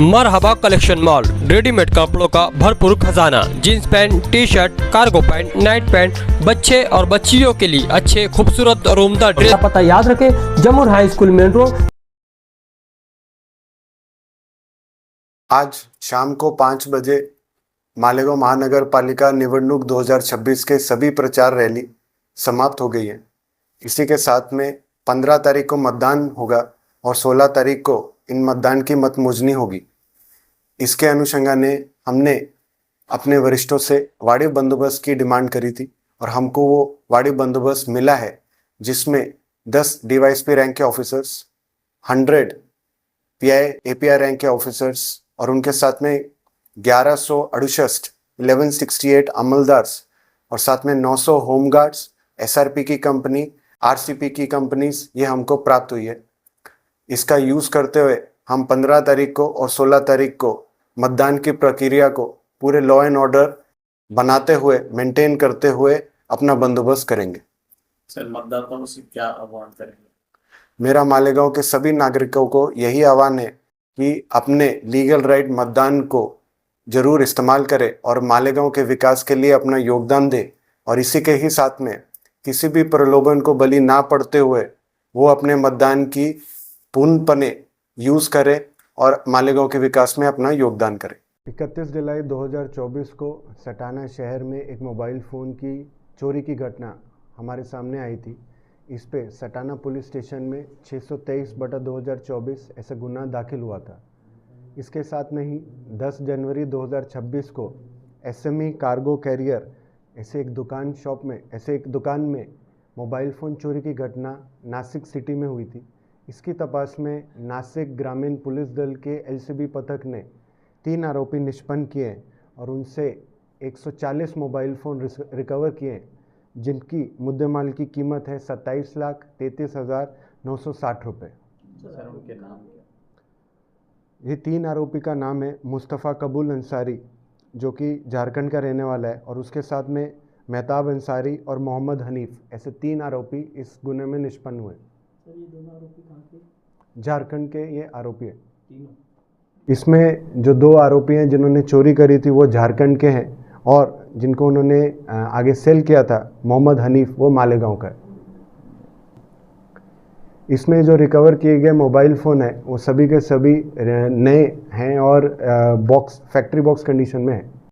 मरहबा collection mall, readymade कपड़ों का भरपूर खजाना। Jeans pant, T shirt, cargo pant, night pant, बच्चे और बच्चियों के लिए अच्छे खूबसूरत और उम्दा ड्रेस। पता याद रखें, जमुर हाई स्कूल मेन रोड। आज शाम को 5 बजे मालेगांव महानगर पालिका निवडणूक 2026 के सभी प्रचार रैली समाप्त हो गई है। इसी के साथ में 15 तारीख को मतदान होगा और 16 तारीख को इन मतदान की मतमोजनी होगी। इसके अनुषंगाने हमने अपने वरिष्ठों से वाड़ी बंदोबस्त की डिमांड करी थी और हमको वो वाड़ी बंदोबस्त मिला है, जिसमें 10 डीवाईएसपी रैंक के ऑफिसर्स, 100 पीआई एपीआई रैंक के ऑफिसर्स और उनके साथ में 1168 अमलदार्स और साथ में 900 होमगार्ड्स, एसआरपी की कंपनी, आरसीपी की कंपनीज ये हमको प्राप्त हुई है। इसका यूज़ करते हुए हम 15 तारीख को और 16 तारीख को मतदान की प्रक्रिया को पूरे लॉ एंड ऑर्डर बनाते हुए, मेंटेन करते हुए अपना बंदोबस्त करेंगे। सर, मतदाताओं से क्या आह्वान करेंगे? मेरा मालेगांव के सभी नागरिकों को यही आह्वान है कि अपने लीगल राइट मतदान को जरूर इस्तेमाल करें और मालेगांव के विकास के लिए अपना योगदान दें। और इसी के ही साथ में किसी भी प्रलोभन को बलि ना पड़ते हुए वो अपने मतदान की पूर्णपणे यूज़ करें और मालेगांव के विकास में अपना योगदान करें। 31 जुलाई 2024 को सटाना शहर में एक मोबाइल फ़ोन की चोरी की घटना हमारे सामने आई थी। इस पे सटाना पुलिस स्टेशन में 623/2024 ऐसा गुना दाखिल हुआ था। इसके साथ में ही 10 जनवरी 2026 को एसएमई कार्गो कैरियर ऐसे एक दुकान में मोबाइल फ़ोन चोरी की घटना नासिक सिटी में हुई थी। इसकी तपास में नासिक ग्रामीण पुलिस दल के एलसीबी पथक ने 3 आरोपी निष्पन्न किए और उनसे 140 मोबाइल फ़ोन रिकवर किए, जिनकी मुद्देमाल की कीमत है 27,33,960 रुपये। सर, उनके नाम क्या? ये 3 आरोपी का नाम है मुस्तफ़ा कबूल अंसारी, जो कि झारखंड का रहने वाला है, और उसके साथ में मेहताब अंसारी और मोहम्मद हनीफ, ऐसे 3 आरोपी इस गुने में निष्पन्न हुए। सर, ये दोनों आरोपी कहाँ के? झारखंड के ये आरोपी हैं। तीनों? इसमें जो 2 आरोपी हैं जिन्होंने चोरी करी थी वो झारखंड के हैं, और जिनको उन्होंने आगे सेल किया था मोहम्मद हनीफ, वो मालेगांव का है। इसमें जो रिकवर किए गए मोबाइल फ़ोन है वो सभी के सभी नए हैं और फैक्ट्री बॉक्स कंडीशन में है।